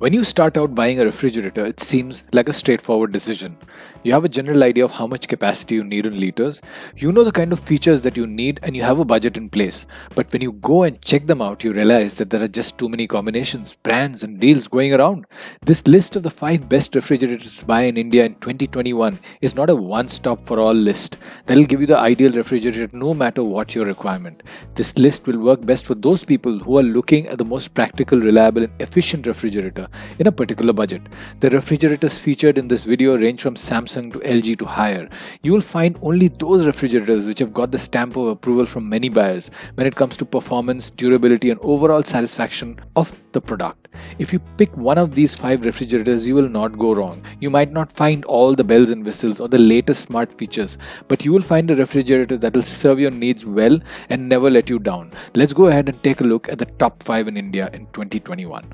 When you start out buying a refrigerator, it seems like a straightforward decision. You have a general idea of how much capacity you need in liters, you know the kind of features that you need, and you have a budget in place. But when you go and check them out, you realize that there are just too many combinations, brands, and deals going around. This list of the 5 best refrigerators to buy in India in 2021 is not a one stop for all list that will give you the ideal refrigerator no matter what your requirement. This list will work best for those people who are looking at the most practical, reliable, and efficient refrigerator in a particular budget. The refrigerators featured in this video range from Samsung to LG to higher. You will find only those refrigerators which have got the stamp of approval from many buyers when it comes to performance, durability, and overall satisfaction of the product. If you pick one of these 5 refrigerators, you will not go wrong. You might not find all the bells and whistles or the latest smart features, but you will find a refrigerator that will serve your needs well and never let you down. Let's go ahead and take a look at the top 5 in India in 2021.